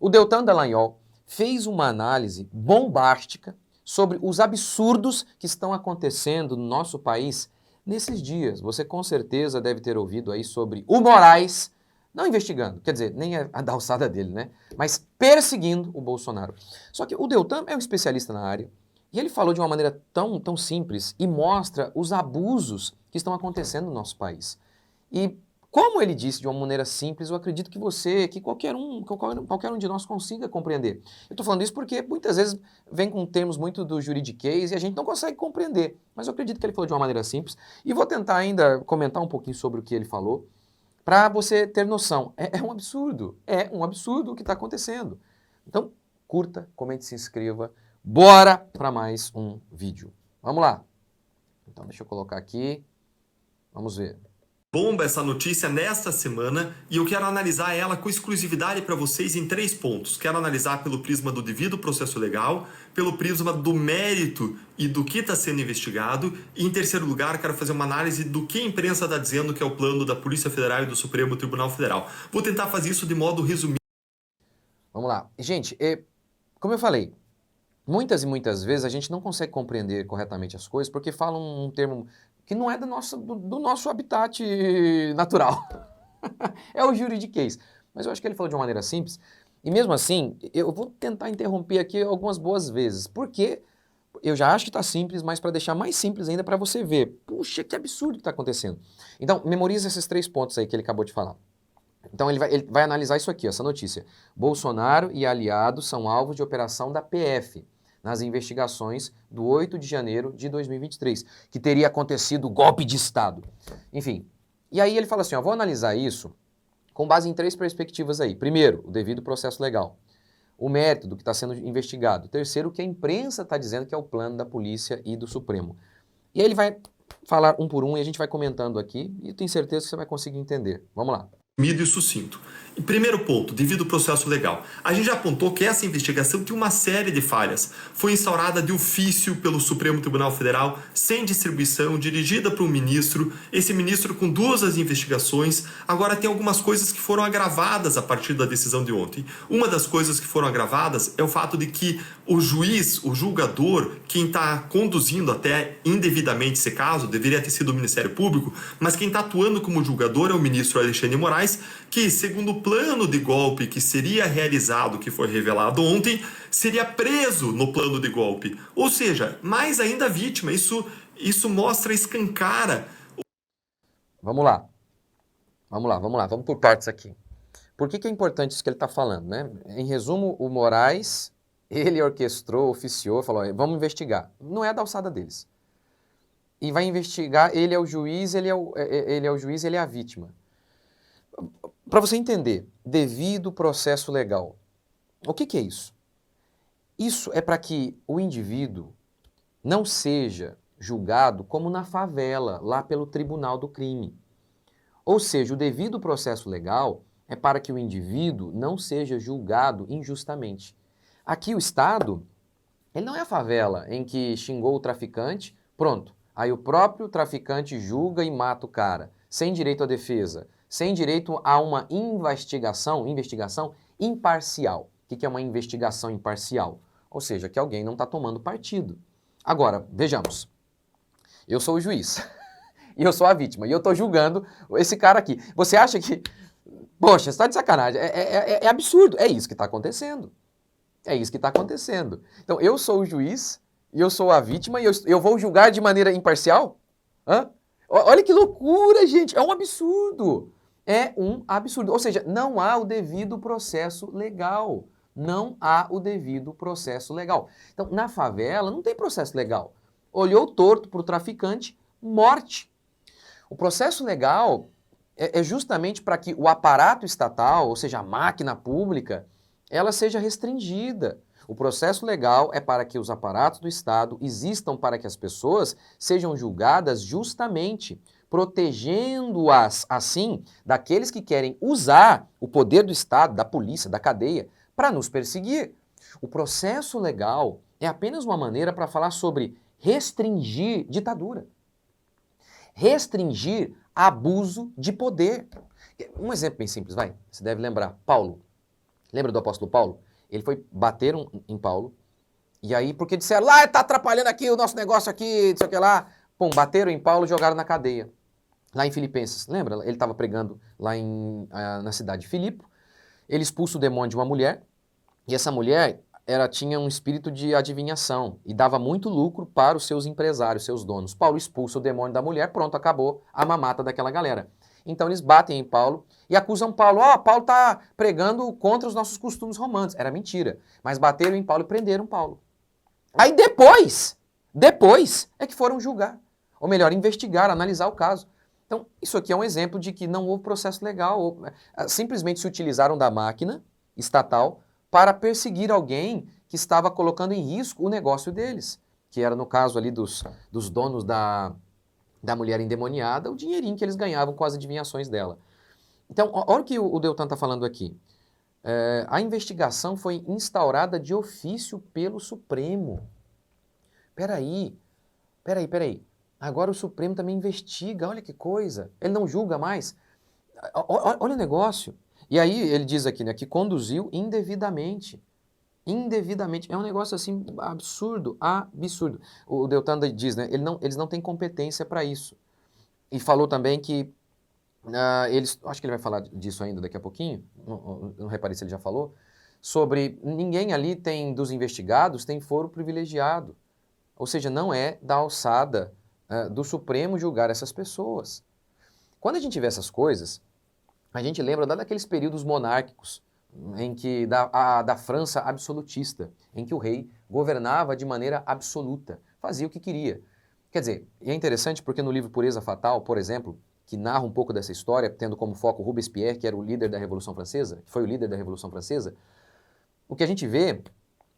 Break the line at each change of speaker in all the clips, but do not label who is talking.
O Deltan Dallagnol fez uma análise bombástica sobre os absurdos que estão acontecendo no nosso país nesses dias. Você com certeza deve ter ouvido aí sobre o Moraes, não investigando, quer dizer, nem a da alçada dele, né? Mas perseguindo o Bolsonaro. Só que o Deltan é um especialista na área e ele falou de uma maneira tão simples e mostra os abusos que estão acontecendo no nosso país. E como ele disse de uma maneira simples, eu acredito que qualquer um de nós consiga compreender. Eu estou falando isso porque muitas vezes vem com termos muito do juridiquês e a gente não consegue compreender. Mas eu acredito que ele falou de uma maneira simples e vou tentar ainda comentar um pouquinho sobre o que ele falou para você ter noção. É um absurdo o que está acontecendo. Então, curta, comente, se inscreva. Bora para mais um vídeo. Vamos lá. Então, deixa eu colocar aqui. Vamos ver.
Bomba essa notícia nesta semana e eu quero analisar ela com exclusividade para vocês em 3 pontos. Quero analisar pelo prisma do devido processo legal, pelo prisma do mérito e do que está sendo investigado e, em terceiro lugar, quero fazer uma análise do que a imprensa está dizendo que é o plano da Polícia Federal e do Supremo Tribunal Federal. Vou tentar fazer isso de modo resumido.
Vamos lá. Gente, como eu falei, muitas e muitas vezes a gente não consegue compreender corretamente as coisas porque falam um termo que não é do nosso habitat natural. É o juridiquês. Mas eu acho que ele falou de uma maneira simples. E mesmo assim, eu vou tentar interromper aqui algumas boas vezes. Porque eu já acho que está simples, mas para deixar mais simples ainda para você ver. Puxa, que absurdo que está acontecendo. Então, memoriza esses 3 pontos aí que ele acabou de falar. Então ele vai analisar isso aqui, essa notícia. Bolsonaro e aliados são alvos de operação da PF nas investigações do 8 de janeiro de 2023, que teria acontecido golpe de Estado. Enfim, e aí ele fala assim, ó, vou analisar isso com base em 3 perspectivas aí. Primeiro, o devido processo legal. O mérito do que está sendo investigado. Terceiro, o que a imprensa está dizendo que é o plano da polícia e do Supremo. E aí ele vai falar um por um e a gente vai comentando aqui e eu tenho certeza que você vai conseguir entender. Vamos lá.
E sucinto. Em primeiro ponto, devido ao processo legal. A gente já apontou que essa investigação tinha uma série de falhas. Foi instaurada de ofício pelo Supremo Tribunal Federal, sem distribuição, dirigida para um ministro. Esse ministro com 2 investigações. Agora tem algumas coisas que foram agravadas a partir da decisão de ontem. Uma das coisas que foram agravadas é o fato de que o juiz, o julgador, quem está conduzindo até indevidamente esse caso, deveria ter sido o Ministério Público, mas quem está atuando como julgador é o ministro Alexandre de Moraes, que, segundo o plano de golpe que seria realizado, que foi revelado ontem, seria preso no plano de golpe. Ou seja, mais ainda a vítima. Isso mostra, escancara.
Vamos lá, vamos por partes aqui. Por que é importante isso que ele está falando, né? Em resumo, o Moraes, ele orquestrou, oficiou, falou, vamos investigar. Não é da alçada deles. E vai investigar, ele é o juiz, ele é a vítima. Para você entender, devido processo legal, o que é isso? Isso é para que o indivíduo não seja julgado como na favela, lá pelo tribunal do crime. Ou seja, o devido processo legal é para que o indivíduo não seja julgado injustamente. Aqui o Estado, ele não é a favela em que xingou o traficante, pronto. Aí o próprio traficante julga e mata o cara, sem direito à defesa, sem direito a uma investigação imparcial. O que é uma investigação imparcial? Ou seja, que alguém não está tomando partido. Agora, vejamos. Eu sou o juiz e eu sou a vítima e eu estou julgando esse cara aqui. Você acha que... Poxa, você está de sacanagem. É absurdo. É isso que está acontecendo. É isso que está acontecendo. Então, eu sou o juiz e eu sou a vítima e eu vou julgar de maneira imparcial? Hã? Olha que loucura, gente. É um absurdo. É um absurdo. Ou seja, não há o devido processo legal. Não há o devido processo legal. Então, na favela, não tem processo legal. Olhou torto para o traficante, morte. O processo legal é justamente para que o aparato estatal, ou seja, a máquina pública, ela seja restringida. O processo legal é para que os aparatos do Estado existam para que as pessoas sejam julgadas justamente, protegendo-as, assim, daqueles que querem usar o poder do Estado, da polícia, da cadeia, para nos perseguir. O processo legal é apenas uma maneira para falar sobre restringir ditadura. Restringir abuso de poder. Um exemplo bem simples, vai. Você deve lembrar. Paulo. Lembra do apóstolo Paulo? Ele foi bater em Paulo, e aí, porque disseram, lá, tá atrapalhando aqui o nosso negócio aqui, não sei o que lá. Pum, bateram em Paulo e jogaram na cadeia. Lá em Filipenses, lembra? Ele estava pregando lá na cidade de Filipo. Ele expulsa o demônio de uma mulher, e essa mulher tinha um espírito de adivinhação e dava muito lucro para os seus empresários, seus donos. Paulo expulsa o demônio da mulher, pronto, acabou a mamata daquela galera. Então eles batem em Paulo e acusam Paulo. Paulo está pregando contra os nossos costumes romanos. Era mentira. Mas bateram em Paulo e prenderam Paulo. Aí depois é que foram julgar. Ou melhor, investigar, analisar o caso. Então, isso aqui é um exemplo de que não houve processo legal. Simplesmente se utilizaram da máquina estatal para perseguir alguém que estava colocando em risco o negócio deles. Que era, no caso ali dos donos da mulher endemoniada, o dinheirinho que eles ganhavam com as adivinhações dela. Então, olha o que o Deltan está falando aqui. A investigação foi instaurada de ofício pelo Supremo. Peraí. Agora o Supremo também investiga, olha que coisa. Ele não julga mais. Olha o negócio. E aí ele diz aqui, né, que conduziu indevidamente. Indevidamente. É um negócio assim absurdo. O Deltan diz, né, eles não têm competência para isso. E falou também que acho que ele vai falar disso ainda daqui a pouquinho, não reparei se ele já falou, sobre ninguém ali dos investigados tem foro privilegiado. Ou seja, não é da alçada do Supremo julgar essas pessoas. Quando a gente vê essas coisas, a gente lembra daqueles períodos monárquicos, em que da França absolutista, em que o rei governava de maneira absoluta, fazia o que queria. Quer dizer, e é interessante porque no livro Pureza Fatal, por exemplo, que narra um pouco dessa história, tendo como foco Robespierre, que era o líder da Revolução Francesa, que foi o líder da Revolução Francesa, o que a gente vê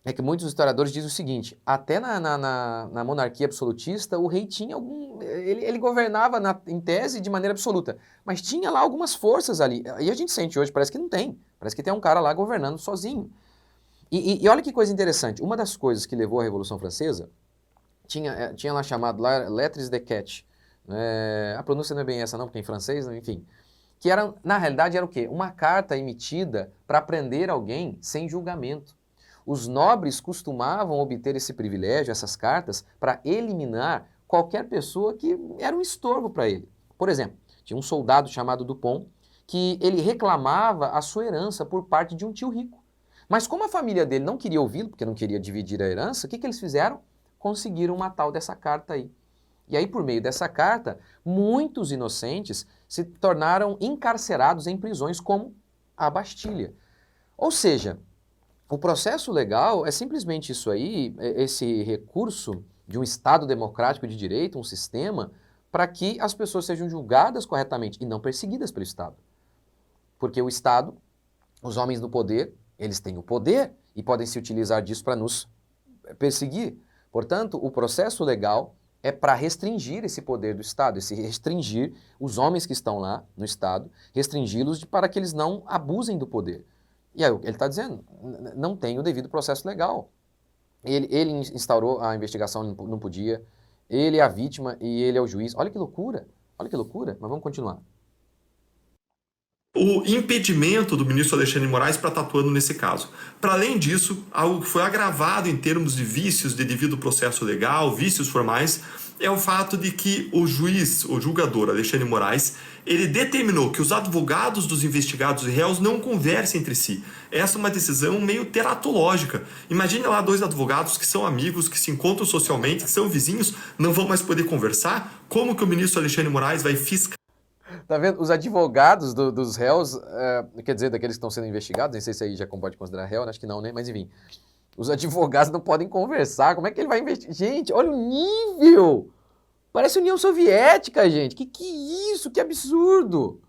é que muitos historiadores dizem o seguinte, até na monarquia absolutista, o rei tinha ele governava em tese de maneira absoluta, mas tinha lá algumas forças ali, e a gente sente hoje, parece que não tem, parece que tem um cara lá governando sozinho. E olha que coisa interessante, uma das coisas que levou à Revolução Francesa, tinha lá chamado lá lettres de quête, a pronúncia não é bem essa não, porque é em francês, enfim, que na realidade era o quê? Uma carta emitida para prender alguém sem julgamento. Os nobres costumavam obter esse privilégio, essas cartas, para eliminar qualquer pessoa que era um estorvo para ele. Por exemplo, tinha um soldado chamado Dupont que ele reclamava a sua herança por parte de um tio rico. Mas como a família dele não queria ouvi-lo, porque não queria dividir a herança, o que eles fizeram? Conseguiram uma tal dessa carta aí. E aí, por meio dessa carta, muitos inocentes se tornaram encarcerados em prisões como a Bastilha. Ou seja, o processo legal é simplesmente isso aí, esse recurso de um Estado democrático de direito, um sistema, para que as pessoas sejam julgadas corretamente e não perseguidas pelo Estado. Porque o Estado, os homens no poder, eles têm o poder e podem se utilizar disso para nos perseguir. Portanto, o processo legal é para restringir esse poder do Estado, restringir os homens que estão lá no Estado, restringi-los para que eles não abusem do poder. E aí ele está dizendo, não tem o devido processo legal. Ele instaurou a investigação, não podia, ele é a vítima e ele é o juiz. Olha que loucura, mas vamos continuar.
O impedimento do ministro Alexandre de Moraes para estar atuando nesse caso. Para além disso, algo que foi agravado em termos de vícios de devido processo legal, vícios formais, é o fato de que o juiz, o julgador Alexandre de Moraes, ele determinou que os advogados dos investigados e réus não conversem entre si. Essa é uma decisão meio teratológica. Imagine lá dois advogados que são amigos, que se encontram socialmente, que são vizinhos, não vão mais poder conversar? Como que o ministro Alexandre de Moraes vai fiscalizar?
Tá vendo? Os advogados dos réus, quer dizer, daqueles que estão sendo investigados, não sei se aí já pode considerar réu, acho que não, né? Mas enfim, os advogados não podem conversar, como é que ele vai investigar? Gente, olha o nível! Parece União Soviética, gente, que isso, que absurdo!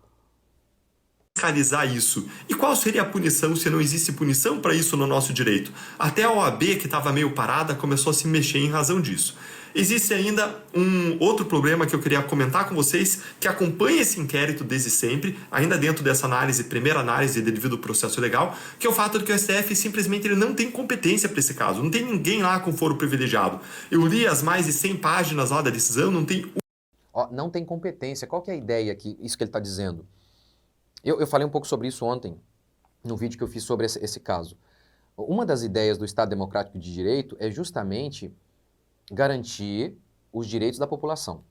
Fiscalizar isso. E qual seria a punição se não existe punição para isso no nosso direito? Até a OAB, que estava meio parada, começou a se mexer em razão disso. Existe ainda um outro problema que eu queria comentar com vocês, que acompanha esse inquérito desde sempre, ainda dentro dessa primeira análise de devido processo legal, que é o fato de que o STF simplesmente ele não tem competência para esse caso, não tem ninguém lá com foro privilegiado. Eu li as mais de 100 páginas lá da decisão, não tem...
Não tem competência, qual que é a ideia aqui, isso que ele está dizendo? Eu falei um pouco sobre isso ontem. no vídeo que eu fiz sobre esse caso. Uma das ideias do Estado Democrático de Direito é justamente garantir os direitos da população.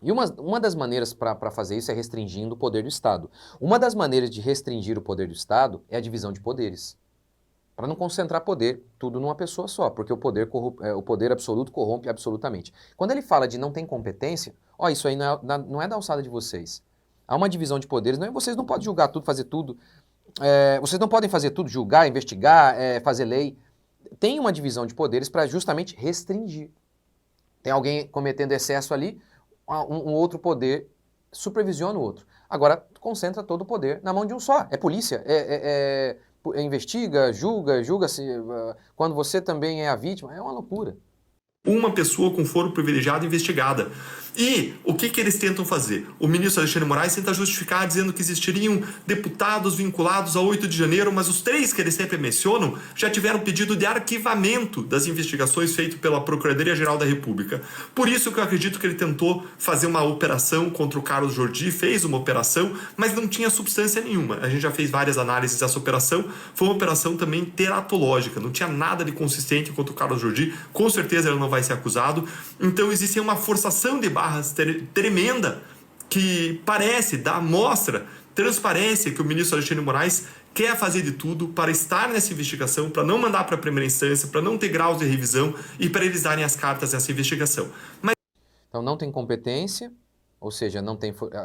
E uma das maneiras para fazer isso é restringindo o poder do Estado. Uma das maneiras de restringir o poder do Estado é a divisão de poderes. Para não concentrar poder, tudo numa pessoa só, porque o poder absoluto corrompe absolutamente. Quando ele fala de não tem competência, ó, isso aí não é da alçada de vocês. Há uma divisão de poderes, vocês não podem julgar tudo, fazer tudo. Vocês não podem fazer tudo, julgar, investigar, fazer lei. Tem uma divisão de poderes para justamente restringir. Tem alguém cometendo excesso ali, um outro poder supervisiona o outro. Agora, concentra todo o poder na mão de um só. É polícia, investiga, julga-se. Quando você também é a vítima, é uma loucura.
Uma pessoa com foro privilegiado investigada. E o que eles tentam fazer? O ministro Alexandre de Moraes tenta justificar dizendo que existiriam deputados vinculados a 8 de janeiro, mas os 3 que eles sempre mencionam já tiveram pedido de arquivamento das investigações feitas pela Procuradoria-Geral da República. Por isso que eu acredito que ele tentou fazer uma operação contra o Carlos Jordi, fez uma operação, mas não tinha substância nenhuma. A gente já fez várias análises dessa operação, foi uma operação também teratológica, não tinha nada de consistente contra o Carlos Jordi, com certeza ele não vai ser acusado. Então existe uma forçação de barras tremenda que transparência que o ministro Alexandre de Moraes quer fazer de tudo para estar nessa investigação, para não mandar para a primeira instância, para não ter graus de revisão e para eles darem as cartas nessa investigação.
Então não tem competência, ou seja,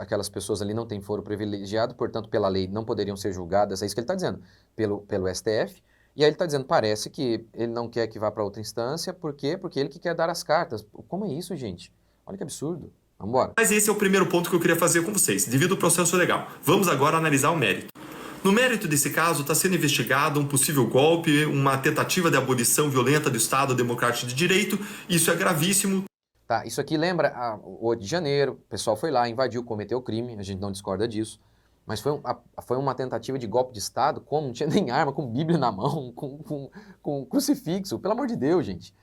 aquelas pessoas ali não têm foro privilegiado, portanto, pela lei não poderiam ser julgadas, é isso que ele está dizendo, pelo STF. E aí ele está dizendo, parece que ele não quer que vá para outra instância, por quê? Porque ele que quer dar as cartas. Como é isso, gente? Olha que absurdo. Vamos embora.
Mas esse é o primeiro ponto que eu queria fazer com vocês, devido ao processo legal. Vamos agora analisar o mérito. No mérito desse caso, está sendo investigado um possível golpe, uma tentativa de abolição violenta do Estado Democrático de Direito. Isso é gravíssimo.
Tá, isso aqui lembra o 8 de janeiro, o pessoal foi lá, invadiu, cometeu crime, a gente não discorda disso. Mas foi uma tentativa de golpe de Estado, como? Não tinha nem arma, com Bíblia na mão, com crucifixo, pelo amor de Deus, gente.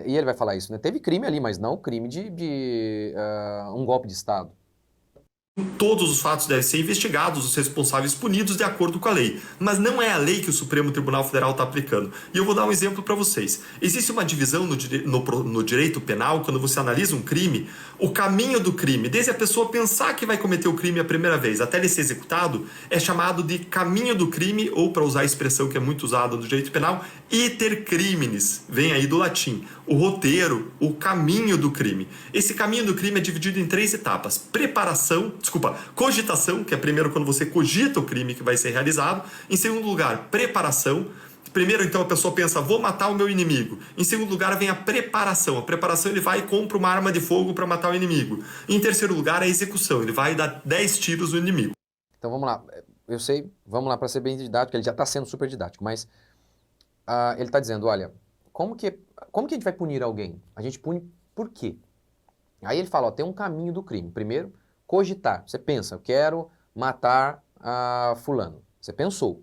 E ele vai falar isso, né? Teve crime ali, mas não o crime de um golpe de Estado.
Todos os fatos devem ser investigados, os responsáveis punidos de acordo com a lei. Mas não é a lei que o Supremo Tribunal Federal está aplicando. E eu vou dar um exemplo para vocês. Existe uma divisão no direito penal, quando você analisa um crime, o caminho do crime, desde a pessoa pensar que vai cometer o crime a primeira vez até ele ser executado, é chamado de caminho do crime, ou, para usar a expressão que é muito usada no direito penal, iter criminis, vem aí do latim. O roteiro, o caminho do crime. Esse caminho do crime é dividido em 3 etapas. Cogitação, que é primeiro quando você cogita o crime que vai ser realizado. Em segundo lugar, preparação. Primeiro, então, a pessoa pensa, vou matar o meu inimigo. Em segundo lugar, vem a preparação. A preparação, ele vai e compra uma arma de fogo para matar o inimigo. Em terceiro lugar, a execução. Ele vai dar 10 tiros no inimigo.
Então, vamos lá. Eu sei, vamos lá para ser bem didático, ele já está sendo super didático, mas ele está dizendo, olha, como que a gente vai punir alguém? A gente pune por quê? Aí ele fala, ó, tem um caminho do crime. Primeiro, cogitar. Você pensa, eu quero matar fulano. Você pensou.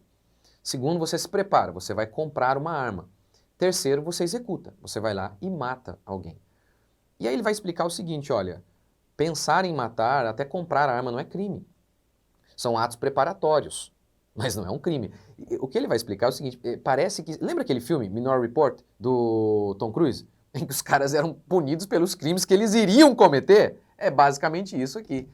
Segundo, você se prepara, você vai comprar uma arma. Terceiro, você executa. Você vai lá e mata alguém. E aí ele vai explicar o seguinte, olha, pensar em matar, até comprar a arma não é crime. São atos preparatórios, mas não é um crime. O que ele vai explicar é o seguinte, parece que... Lembra aquele filme, Minority Report, do Tom Cruise? Em que os caras eram punidos pelos crimes que eles iriam cometer? É basicamente isso aqui.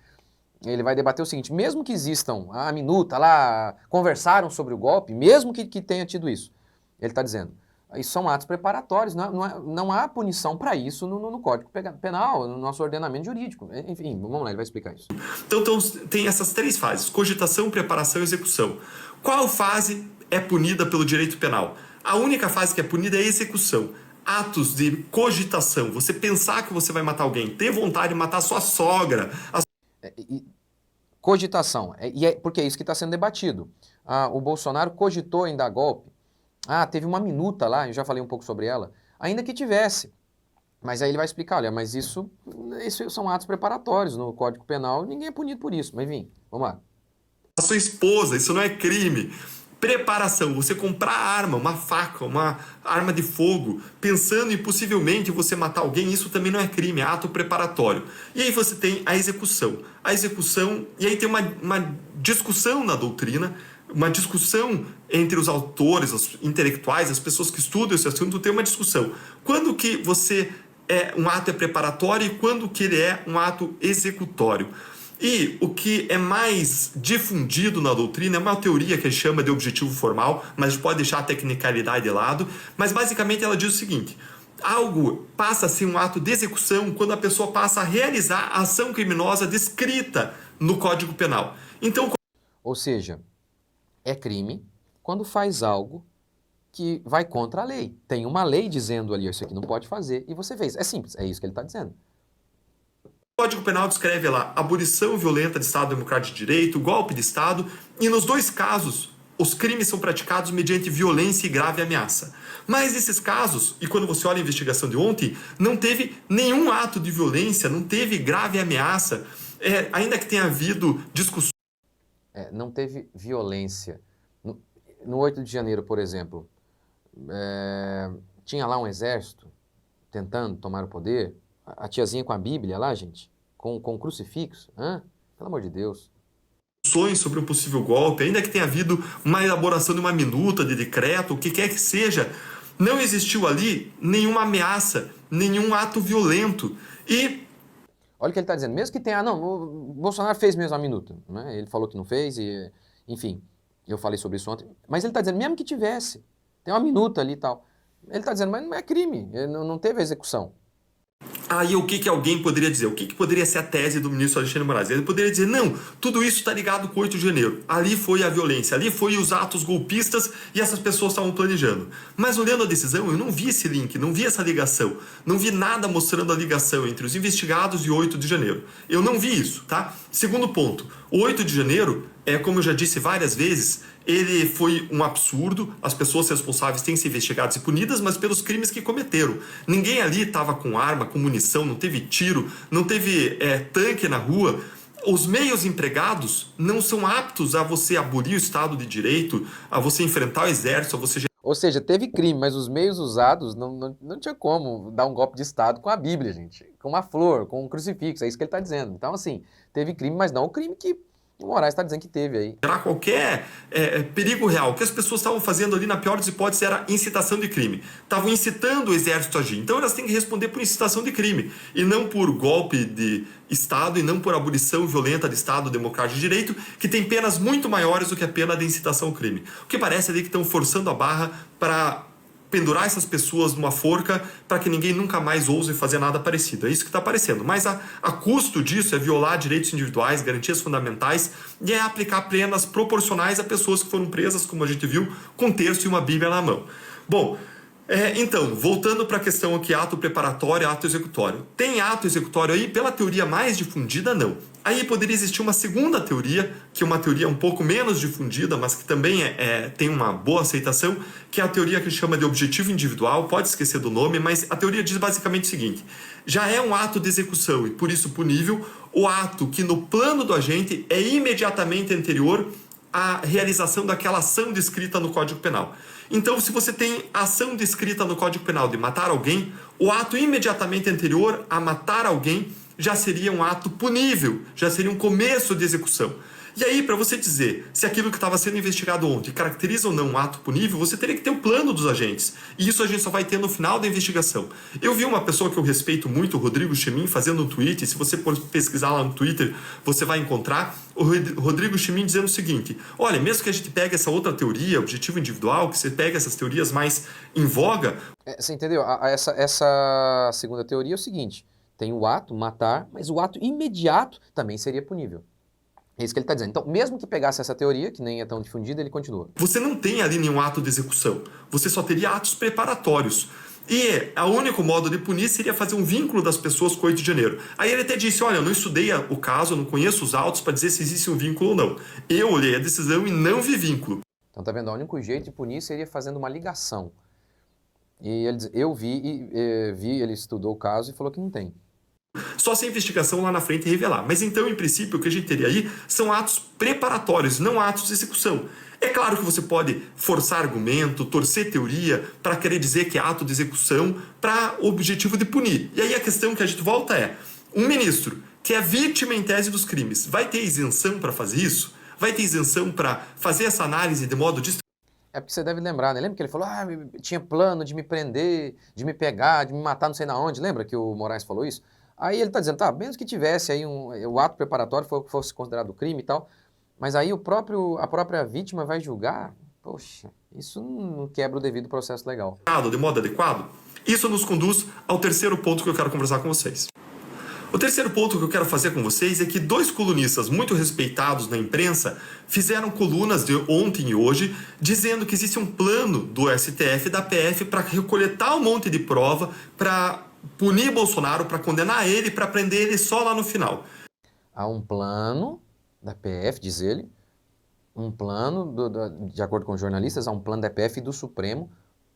Ele vai debater o seguinte, mesmo que existam a minuta lá, conversaram sobre o golpe, mesmo que tenha tido isso, ele está dizendo, isso são atos preparatórios, não há punição para isso no Código Penal, no nosso ordenamento jurídico. Enfim, vamos lá, ele vai explicar isso.
Então tem essas 3 fases, cogitação, preparação e execução. Qual fase é punida pelo direito penal? A única fase que é punida é a execução. Atos de cogitação, você pensar que você vai matar alguém, ter vontade de matar a sua sogra.
Cogitação, porque é isso que está sendo debatido. O Bolsonaro cogitou em dar golpe. Teve uma minuta lá, eu já falei um pouco sobre ela, ainda que tivesse. Mas aí ele vai explicar, olha, mas isso são atos preparatórios no Código Penal, ninguém é punido por isso. Mas enfim, vamos lá.
A sua esposa, isso não é crime. Preparação, você comprar arma, uma faca, uma arma de fogo, pensando em possivelmente você matar alguém, isso também não é crime, é ato preparatório. E aí você tem a execução. A execução, e aí tem uma discussão na doutrina uma discussão entre os autores, os intelectuais, as pessoas que estudam esse assunto, tem uma discussão. Quando que um ato é preparatório e quando que ele é um ato executório? E o que é mais difundido na doutrina é uma teoria que a gente chama de objetivo formal, mas a gente pode deixar a tecnicalidade de lado, mas basicamente ela diz o seguinte: algo passa a ser um ato de execução quando a pessoa passa a realizar a ação criminosa descrita no Código Penal. Então,
Ou seja, é crime quando faz algo que vai contra a lei. Tem uma lei dizendo ali, isso aqui não pode fazer, e você fez. É simples, é isso que ele está dizendo.
o Código Penal descreve lá abolição violenta de Estado Democrático de Direito, golpe de Estado, e nos dois casos, os crimes são praticados mediante violência e grave ameaça. Mas esses casos, e quando você olha a investigação de ontem, não teve nenhum ato de violência, não teve grave ameaça, ainda que tenha havido discussões.
Não teve violência. No 8 de janeiro, por exemplo, tinha lá um exército tentando tomar o poder. A tiazinha com a Bíblia lá, gente, com o crucifixo. Hã? Pelo amor de Deus.
Sobre um possível golpe, ainda que tenha havido uma elaboração de uma minuta, de decreto, o que quer que seja, não existiu ali nenhuma ameaça, nenhum ato violento. E
olha o que ele está dizendo. Mesmo que tenha... não, o Bolsonaro fez mesmo a minuta. Né? Ele falou que não fez e... Enfim, eu falei sobre isso ontem. Mas ele está dizendo, mesmo que tivesse, tem uma minuta ali e tal. Ele está dizendo, mas não é crime, não teve a execução.
aí o que alguém poderia dizer? O que poderia ser a tese do ministro Alexandre de Moraes? Ele poderia dizer, não, tudo isso está ligado com o 8 de janeiro. Ali foi a violência, ali foi os atos golpistas e essas pessoas estavam planejando. Mas olhando a decisão, eu não vi esse link, não vi essa ligação. Não vi nada mostrando a ligação entre os investigados e o 8 de janeiro. Eu não vi isso, tá? Segundo ponto, o 8 de janeiro, como eu já disse várias vezes, ele foi um absurdo, as pessoas responsáveis têm que ser investigadas e punidas, mas pelos crimes que cometeram. Ninguém ali estava com arma, com munição, não teve tiro, não teve tanque na rua. Os meios empregados não são aptos a você abolir o Estado de Direito, a você enfrentar o exército, a você...
Ou seja, teve crime, mas os meios usados não tinha como dar um golpe de Estado com a Bíblia, gente. Com uma flor, com um crucifixo, é isso que ele está dizendo. Então, assim, teve crime, mas não o crime que o Moraes está dizendo que teve aí.
Gerar qualquer perigo real. O que as pessoas estavam fazendo ali, na pior das hipóteses, era incitação de crime. Estavam incitando o exército a agir. Então elas têm que responder por incitação de crime. E não por golpe de Estado, e não por abolição violenta de Estado democrático de direito, que tem penas muito maiores do que a pena de incitação ao crime. O que parece ali que estão forçando a barra para pendurar essas pessoas numa forca para que ninguém nunca mais ouse fazer nada parecido. É isso que está aparecendo. Mas a custo disso é violar direitos individuais, garantias fundamentais e é aplicar penas proporcionais a pessoas que foram presas, como a gente viu, com um terço e uma Bíblia na mão. Bom, então, voltando para a questão aqui, ato preparatório e ato executório. Tem ato executório aí? Pela teoria mais difundida, não. Aí poderia existir uma segunda teoria, que é uma teoria um pouco menos difundida, mas que também tem uma boa aceitação, que é a teoria que chama de objetivo individual, pode esquecer do nome, mas a teoria diz basicamente o seguinte: já é um ato de execução e por isso punível o ato que no plano do agente é imediatamente anterior à realização daquela ação descrita no Código Penal. Então, se você tem ação descrita no Código Penal de matar alguém, o ato imediatamente anterior a matar alguém já seria um ato punível, já seria um começo de execução. E aí, para você dizer se aquilo que estava sendo investigado ontem caracteriza ou não um ato punível, você teria que ter o plano dos agentes. E isso a gente só vai ter no final da investigação. Eu vi uma pessoa que eu respeito muito, o Rodrigo Chemin, fazendo um tweet, se você for pesquisar lá no Twitter, você vai encontrar o Rodrigo Chemin dizendo o seguinte: olha, mesmo que a gente pegue essa outra teoria, objetivo individual, que você pega essas teorias mais em voga...
Você entendeu? Essa segunda teoria é o seguinte: tem o ato, matar, mas o ato imediato também seria punível. É isso que ele está dizendo. Então, mesmo que pegasse essa teoria, que nem é tão difundida, ele continua.
Você não tem ali nenhum ato de execução. Você só teria atos preparatórios. E o único modo de punir seria fazer um vínculo das pessoas com o 8 de janeiro. Aí ele até disse, olha, eu não estudei o caso, eu não conheço os autos para dizer se existe um vínculo ou não. Eu olhei a decisão e não vi vínculo.
Então, tá vendo? O único jeito de punir seria fazendo uma ligação. E ele diz, eu vi, ele estudou o caso e falou que não tem.
Só se a investigação lá na frente revelar. Mas então, em princípio, o que a gente teria aí são atos preparatórios, não atos de execução. É claro que você pode forçar argumento, torcer teoria para querer dizer que é ato de execução para o objetivo de punir. E aí a questão que a gente volta é, um ministro que é vítima em tese dos crimes, vai ter isenção para fazer isso? vai ter isenção para fazer essa análise de modo
É porque você deve lembrar, né? Lembra que ele falou, tinha plano de me prender, de me pegar, de me matar não sei na onde. Lembra que o Moraes falou isso? Aí ele está dizendo, tá, mesmo que tivesse aí o ato preparatório fosse considerado crime e tal, mas aí a própria vítima vai julgar, poxa, isso não quebra o devido processo legal.
de modo adequado? Isso nos conduz ao terceiro ponto que eu quero conversar com vocês. O terceiro ponto que eu quero fazer com vocês é que dois colunistas muito respeitados na imprensa fizeram colunas de ontem e hoje dizendo que existe um plano do STF e da PF para recoletar um monte de prova para punir Bolsonaro, para condenar ele, para prender ele só lá no final.
Há um plano da PF, diz ele, um plano, de acordo com os jornalistas, há um plano da PF e do Supremo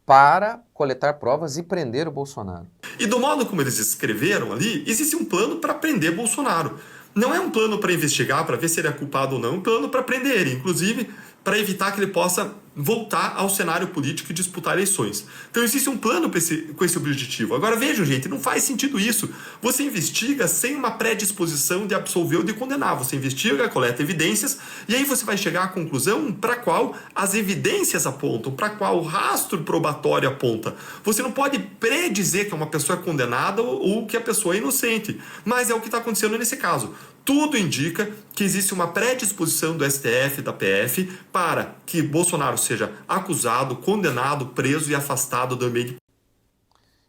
para coletar provas e prender o Bolsonaro.
E do modo como eles escreveram ali, existe um plano para prender Bolsonaro. Não é um plano para investigar, para ver se ele é culpado ou não, é um plano para prender ele, inclusive para evitar que ele possa voltar ao cenário político e disputar eleições. Então existe um plano com esse objetivo. Agora vejam, gente, não faz sentido isso. Você investiga sem uma predisposição de absolver ou de condenar. Você investiga, coleta evidências e aí você vai chegar à conclusão para qual as evidências apontam, para qual o rastro probatório aponta. Você não pode predizer que uma pessoa é condenada ou que a pessoa é inocente, mas é o que está acontecendo nesse caso. Tudo indica que existe uma predisposição do STF e da PF para que Bolsonaro seja acusado, condenado, preso e afastado do ambiente.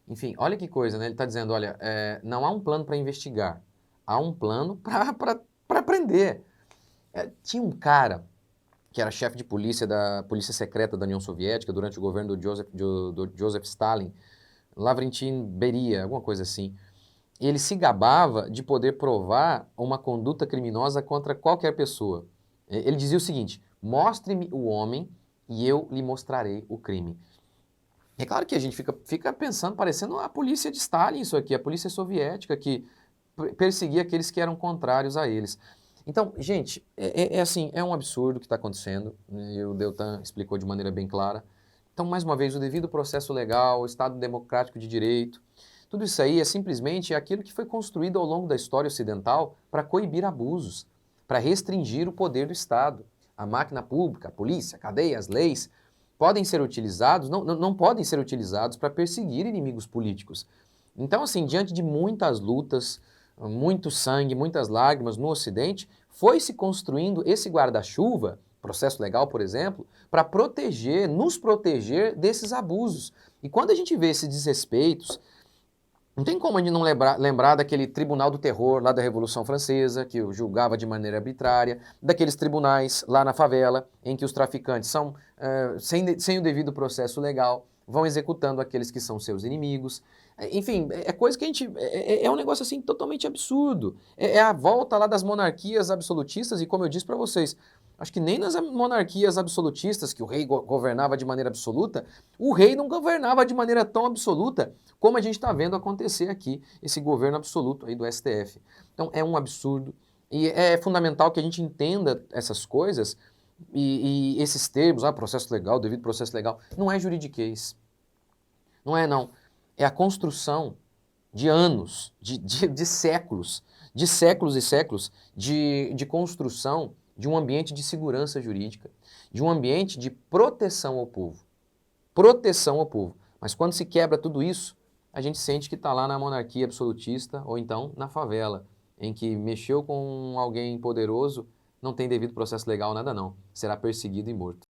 Enfim, olha que coisa, né? Ele está dizendo, olha, não há um plano para investigar, há um plano para prender. Tinha um cara que era chefe de polícia da Polícia Secreta da União Soviética durante o governo do Joseph Stalin, Lavrentiy Beria, alguma coisa assim. Ele se gabava de poder provar uma conduta criminosa contra qualquer pessoa. Ele dizia o seguinte, mostre-me o homem e eu lhe mostrarei o crime. É claro que a gente fica pensando, parecendo a polícia de Stalin isso aqui, a polícia soviética que perseguia aqueles que eram contrários a eles. Então, gente, assim, é um absurdo o que está acontecendo, e o Deltan explicou de maneira bem clara. Então, mais uma vez, o devido processo legal, o Estado democrático de direito, tudo isso aí é simplesmente aquilo que foi construído ao longo da história ocidental para coibir abusos, para restringir o poder do Estado. A máquina pública, a polícia, a cadeia, as leis, podem ser utilizados, não podem ser utilizados para perseguir inimigos políticos. Então, assim, diante de muitas lutas, muito sangue, muitas lágrimas no Ocidente, foi se construindo esse guarda-chuva, processo legal, por exemplo, para nos proteger desses abusos. E quando a gente vê esses desrespeitos, não tem como a gente não lembrar daquele tribunal do terror lá da Revolução Francesa, que julgava de maneira arbitrária, daqueles tribunais lá na favela, em que os traficantes são, sem o devido processo legal, vão executando aqueles que são seus inimigos. Enfim, é coisa que a gente... É um negócio assim totalmente absurdo. É a volta lá das monarquias absolutistas e, como eu disse para vocês, acho que nem nas monarquias absolutistas, que o rei governava de maneira absoluta, o rei não governava de maneira tão absoluta como a gente está vendo acontecer aqui, esse governo absoluto aí do STF. Então é um absurdo e é fundamental que a gente entenda essas coisas e esses termos, processo legal, devido processo legal, não é juridiquês. Não é não. É a construção de anos, de séculos e séculos de construção de um ambiente de segurança jurídica, de um ambiente de proteção ao povo. Proteção ao povo. Mas quando se quebra tudo isso, a gente sente que está lá na monarquia absolutista ou então na favela, em que mexeu com alguém poderoso, não tem devido processo legal, nada não. Será perseguido e morto.